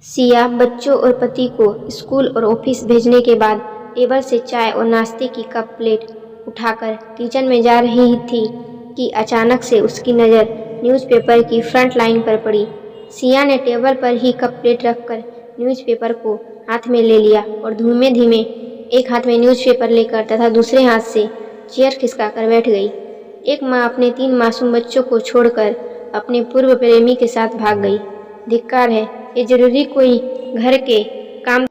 सिया बच्चों और पति को स्कूल और ऑफिस भेजने के बाद टेबल से चाय और नाश्ते की कप प्लेट उठाकर किचन में जा रही थी कि अचानक से उसकी नज़र न्यूज़पेपर की फ्रंट लाइन पर पड़ी। सिया ने टेबल पर ही कप प्लेट रखकर न्यूज़पेपर को हाथ में ले लिया और धीमे धीमे एक हाथ में न्यूज़पेपर लेकर तथा दूसरे हाथ से चेयर खिसकाकर बैठ गई। एक माँ अपने 3 मासूम बच्चों को छोड़कर अपने पूर्व प्रेमी के साथ भाग गई। धिक्कार है, ये जरूरी कोई घर के काम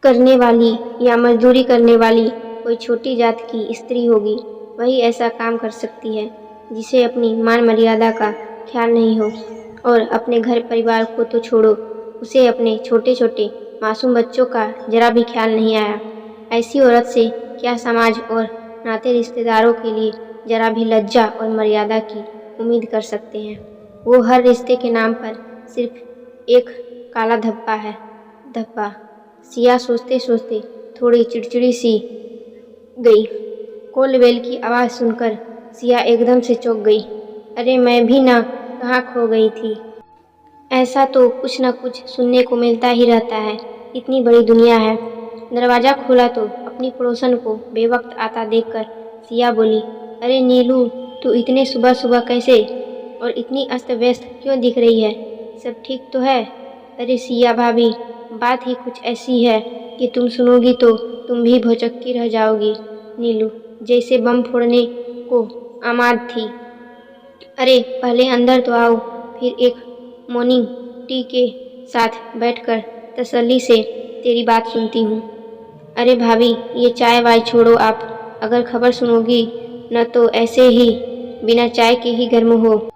करने वाली या मजदूरी करने वाली कोई छोटी जात की स्त्री होगी, वही ऐसा काम कर सकती है जिसे अपनी मान मर्यादा का ख्याल नहीं हो। और अपने घर परिवार को तो छोड़ो, उसे अपने छोटे छोटे मासूम बच्चों का जरा भी ख्याल नहीं आया। ऐसी औरत से क्या समाज और नाते रिश्तेदारों के लिए जरा भी लज्जा और मर्यादा की उम्मीद कर सकते हैं। वो हर रिश्ते के नाम पर सिर्फ एक काला धब्बा है। धब्बा। सिया सोचते सोचते थोड़ी चिड़चिड़ी सी गई। कॉल बेल की आवाज़ सुनकर सिया एकदम से चौंक गई। अरे मैं भी ना कहाँ खो गई थी। ऐसा तो कुछ न कुछ सुनने को मिलता ही रहता है, इतनी बड़ी दुनिया है। दरवाज़ा खोला तो अपनी पड़ोसन को बेवक्त आता देखकर सिया बोली, अरे नीलू, तू इतने सुबह सुबह कैसे और इतनी अस्त व्यस्त क्यों दिख रही है? सब ठीक तो है? अरे सिया भाभी, बात ही कुछ ऐसी है कि तुम सुनोगी तो तुम भी भौचक्की रह जाओगी। नीलू जैसे बम फोड़ने को आमाद थी। अरे पहले अंदर तो आओ, फिर एक मॉर्निंग टी के साथ बैठकर तसल्ली से तेरी बात सुनती हूँ। अरे भाभी, ये चाय वाय छोड़ो आप, अगर खबर सुनोगी न तो ऐसे ही बिना चाय के ही गर्म हो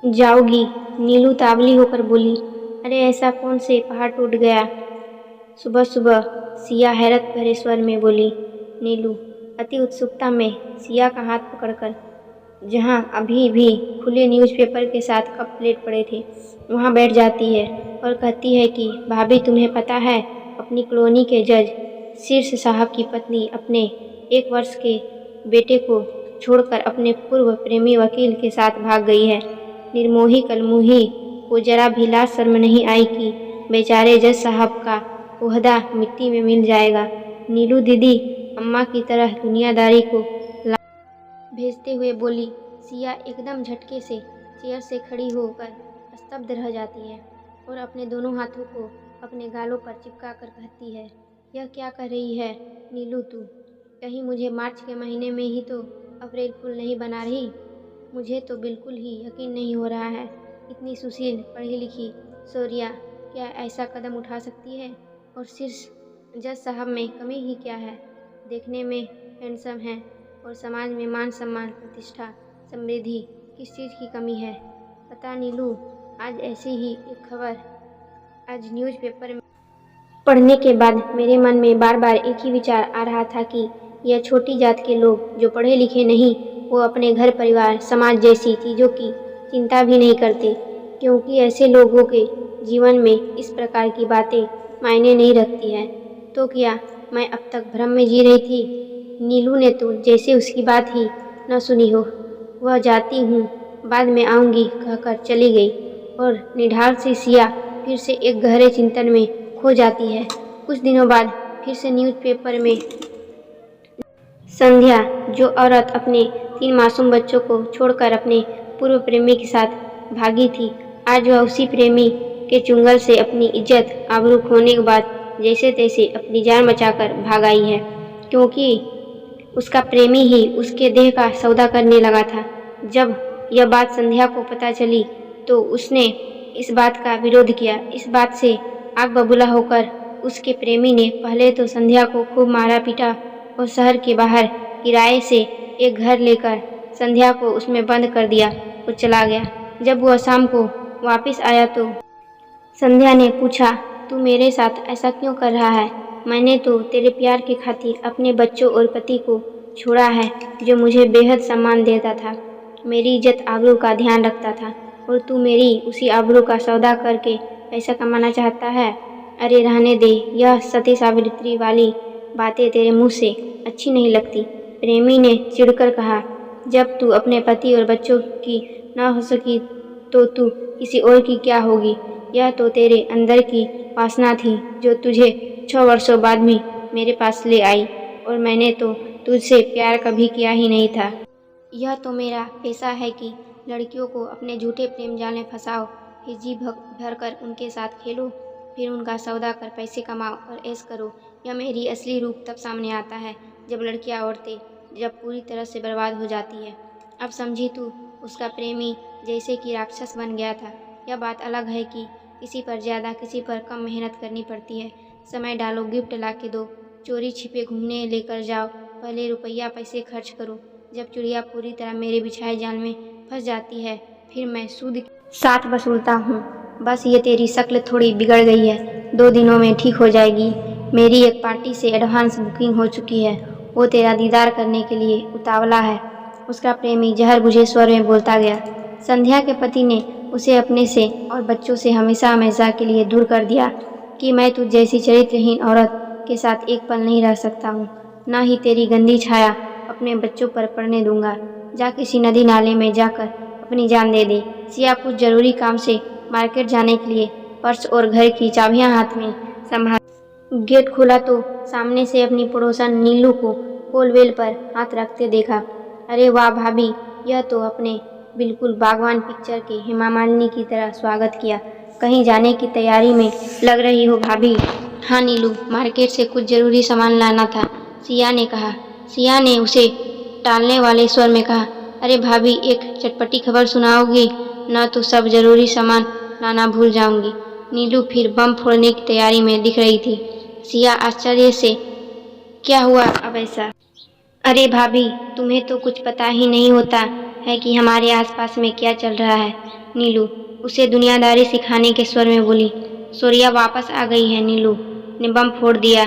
जाओगी। नीलू तावली होकर बोली, अरे ऐसा कौन से पहाड़ टूट गया सुबह सुबह? सिया हैरत भरे स्वर में बोली। नीलू अति उत्सुकता में सिया का हाथ पकड़कर जहाँ अभी भी खुले न्यूज़पेपर के साथ कप प्लेट पड़े थे वहाँ बैठ जाती है और कहती है कि भाभी, तुम्हें पता है, अपनी कॉलोनी के जज शीर्ष साहब की पत्नी अपने 1 वर्ष के बेटे को छोड़कर अपने पूर्व प्रेमी वकील के साथ भाग गई है। निर्मोही कलमुही को जरा भी लाज शर्म नहीं आई कि बेचारे जज साहब का ओहदा मिट्टी में मिल जाएगा। नीलू दीदी अम्मा की तरह दुनियादारी को भेजते हुए बोली। सिया एकदम झटके से चेयर से खड़ी होकर स्तब्ध रह जाती है और अपने दोनों हाथों को अपने गालों पर चिपका कर कहती है, यह क्या कर रही है नीलू तू? कहीं मुझे मार्च के महीने में ही तो अप्रैल फूल नहीं बना रही? मुझे तो बिल्कुल ही यकीन नहीं हो रहा है, इतनी सुशील पढ़ी लिखी शौर्या क्या ऐसा कदम उठा सकती है? और शीर्ष जज साहब में कमी ही क्या है? देखने में हैंडसम है और समाज में मान सम्मान प्रतिष्ठा समृद्धि किस चीज़ की कमी है? पता नीलू, आज ऐसी ही एक खबर आज न्यूज़पेपर में पढ़ने के बाद मेरे मन में बार बार एक ही विचार आ रहा था कि यह छोटी जात के लोग जो पढ़े लिखे नहीं, वो अपने घर परिवार समाज जैसी चीज़ों की चिंता भी नहीं करते, क्योंकि ऐसे लोगों के जीवन में इस प्रकार की बातें मायने नहीं रखती है। तो क्या मैं अब तक भ्रम में जी रही थी? नीलू ने तो जैसे उसकी बात ही न सुनी हो। वह जाती हूँ, बाद में आऊँगी कहकर चली गई और निढाल सी सिया फिर से एक गहरे चिंतन में खो जाती है। कुछ दिनों बाद फिर से न्यूज़पेपर में संध्या, जो औरत अपने 3 मासूम बच्चों को छोड़कर अपने पूर्व प्रेमी के साथ भागी थी, आज वह उसी प्रेमी के चुंगल से अपनी इज्जत आबरू खोने के बाद जैसे तैसे अपनी जान बचाकर भाग आई है, क्योंकि उसका प्रेमी ही उसके देह का सौदा करने लगा था। जब यह बात संध्या को पता चली तो उसने इस बात का विरोध किया। इस बात से आग बबूला होकर उसके प्रेमी ने पहले तो संध्या को खूब मारा पीटा और शहर के बाहर किराए से एक घर लेकर संध्या को उसमें बंद कर दिया और चला गया। जब वह शाम को वापस आया तो संध्या ने पूछा, तू मेरे साथ ऐसा क्यों कर रहा है? मैंने तो तेरे प्यार के खातिर अपने बच्चों और पति को छोड़ा है, जो मुझे बेहद सम्मान देता था, मेरी इज्जत आबरू का ध्यान रखता था, और तू मेरी उसी आबरू का सौदा करके पैसा कमाना चाहता है। अरे रहने दे, यह सती सावित्री वाली बातें तेरे मुँह से अच्छी नहीं लगती। प्रेमी ने चिढ़कर कहा, जब तू अपने पति और बच्चों की न हो सकी तो तू किसी और की क्या होगी? यह तो तेरे अंदर की वासना थी जो तुझे 6 वर्षों बाद भी मेरे पास ले आई, और मैंने तो तुझसे प्यार कभी किया ही नहीं था। यह तो मेरा पेशा है कि लड़कियों को अपने झूठे प्रेम जाल में फंसाओ, फिर जी भर कर उनके साथ खेलो, फिर उनका सौदा कर पैसे कमाओ और ऐश करो। यह मेरी असली रूप तब सामने आता है जब लड़कियां औरतें जब पूरी तरह से बर्बाद हो जाती है। अब समझी तू उसका प्रेमी जैसे कि राक्षस बन गया था। यह बात अलग है कि किसी पर ज़्यादा किसी पर कम मेहनत करनी पड़ती है। समय डालो, गिफ्ट ला के दो, चोरी छिपे घूमने लेकर जाओ, पहले रुपया पैसे खर्च करो। जब चिड़िया पूरी तरह मेरे बिछाए जाल में फंस जाती है, फिर मैं सूद के साथ वसूलता हूँ। बस ये तेरी शक्ल थोड़ी बिगड़ गई है, 2 दिनों में ठीक हो जाएगी। मेरी एक पार्टी से एडवांस बुकिंग हो चुकी है, वो तेरा दीदार करने के लिए उतावला है। उसका प्रेमी जहर बुझे स्वर में बोलता गया। संध्या के पति ने उसे अपने से और बच्चों से हमेशा हमेशा के लिए दूर कर दिया कि मैं तुझ जैसी चरित्रहीन औरत के साथ एक पल नहीं रह सकता हूँ, ना ही तेरी गंदी छाया अपने बच्चों पर पड़ने दूंगा। जा किसी नदी नाले में जाकर अपनी जान दे दे। सिया कुछ जरूरी काम से मार्केट जाने के लिए पर्स और घर की चाबियां हाथ में संभाल गेट खोला तो सामने से अपनी पड़ोसन नीलू को कोलवेल पर हाथ रखते देखा। अरे वाह भाभी, यह तो अपने बिल्कुल बागवान पिक्चर के हेमा मालिनी की तरह स्वागत किया। कहीं जाने की तैयारी में लग रही हो भाभी? हाँ नीलू, मार्केट से कुछ जरूरी सामान लाना था, सिया ने कहा। सिया ने उसे टालने वाले स्वर में कहा, अरे भाभी, एक चटपटी खबर सुनाओगी न तो सब जरूरी सामान लाना भूल जाऊंगी। नीलू फिर बम फोड़ने की तैयारी में दिख रही थी। सिया आश्चर्य से, क्या हुआ अब ऐसा? अरे भाभी, तुम्हें तो कुछ पता ही नहीं होता है कि हमारे आसपास में क्या चल रहा है। नीलू उसे दुनियादारी सिखाने के स्वर में बोली। सूर्या वापस आ गई है, नीलू ने बम फोड़ दिया।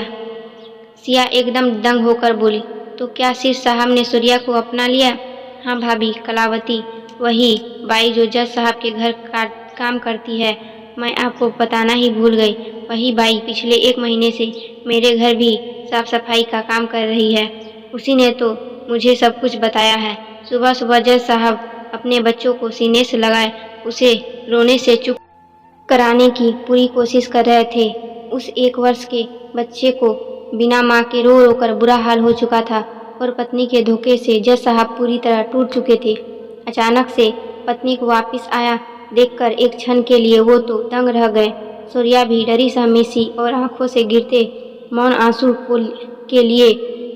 सिया एकदम दंग होकर बोली, तो क्या सिर साहब ने सूर्या को अपना लिया? हाँ भाभी, कलावती, वही बाई जो जज साहब के घर काम करती है, मैं आपको बताना ही भूल गई। वही बाई पिछले 1 महीने से मेरे घर भी साफ सफाई का काम कर रही है। उसी ने तो मुझे सब कुछ बताया है। सुबह सुबह जज साहब अपने बच्चों को सीने से लगाए उसे रोने से चुप कराने की पूरी कोशिश कर रहे थे। उस 1 वर्ष के बच्चे को बिना माँ के रो रो कर बुरा हाल हो चुका था और पत्नी के धोखे से जज साहब पूरी तरह टूट चुके थे। अचानक से पत्नी को वापस आया देखकर एक क्षण के लिए वो तो दंग रह गए। सूर्या भी डरी सहमी सी और आंखों से गिरते मौन आंसू के लिए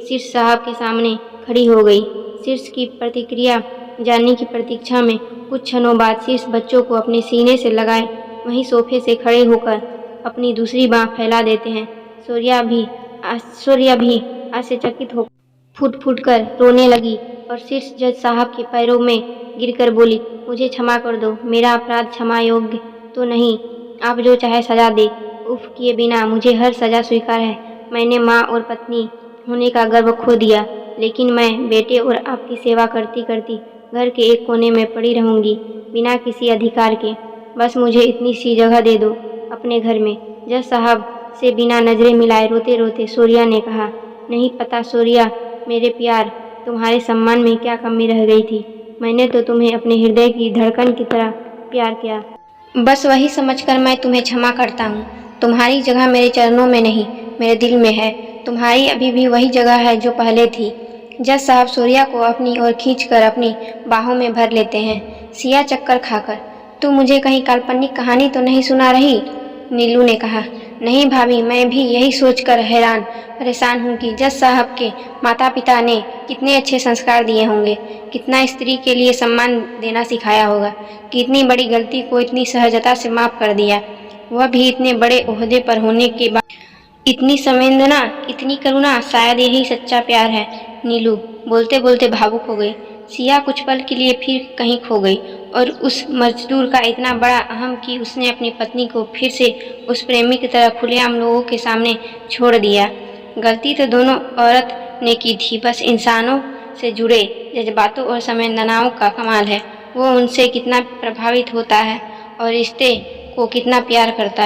शीर्ष साहब के सामने खड़ी हो गई। शीर्ष की प्रतिक्रिया जानने की प्रतीक्षा में कुछ क्षणों बाद शीर्ष बच्चों को अपने सीने से लगाए वहीं सोफे से खड़े होकर अपनी दूसरी बाँह फैला देते हैं। सूर्या भी आश्चर्यचकित हो फूट फूट कर रोने लगी और शीर्ष जज साहब के पैरों में गिरकर बोली, मुझे क्षमा कर दो, मेरा अपराध क्षमा योग्य तो नहीं, आप जो चाहे सजा दे। उफ किए बिना मुझे हर सजा स्वीकार है। मैंने माँ और पत्नी होने का गर्व खो दिया, लेकिन मैं बेटे और आपकी सेवा करती करती घर के एक कोने में पड़ी रहूंगी बिना किसी अधिकार के। बस मुझे इतनी सी जगह दे दो अपने घर में। जज साहब से बिना नजरें मिलाए रोते रोते सूर्या ने कहा, नहीं पता सूर्या मेरे प्यार, तुम्हारे सम्मान में क्या कमी रह गई थी? मैंने तो तुम्हें अपने हृदय की धड़कन की तरह प्यार किया। बस वही समझकर मैं तुम्हें क्षमा करता हूँ। तुम्हारी जगह मेरे चरणों में नहीं, मेरे दिल में है। तुम्हारी अभी भी वही जगह है जो पहले थी। जज साहब सूर्या को अपनी ओर खींचकर अपनी बाहों में भर लेते हैं। सिया चक्कर खाकर, तू मुझे कहीं काल्पनिक कहानी तो नहीं सुना रही? नीलू ने कहा, नहीं भाभी, मैं भी यही सोचकर हैरान परेशान हूँ कि जज साहब के माता पिता ने कितने अच्छे संस्कार दिए होंगे, कितना स्त्री के लिए सम्मान देना सिखाया होगा, कितनी बड़ी गलती को इतनी सहजता से माफ़ कर दिया, वह भी इतने बड़े ओहदे पर होने के बाद। इतनी संवेदना, इतनी करुणा, शायद यही सच्चा प्यार है। नीलू बोलते बोलते भावुक हो गई। सिया कुछ पल के लिए फिर कहीं खो गई और उस मजदूर का इतना बड़ा अहम कि उसने अपनी पत्नी को फिर से उस प्रेमी की तरह खुलेआम लोगों के सामने छोड़ दिया। गलती तो दोनों औरत ने की थी, बस इंसानों से जुड़े जज्बातों और संवेदनाओं का कमाल है। वो उनसे कितना प्रभावित होता है और रिश्ते को कितना प्यार करता है।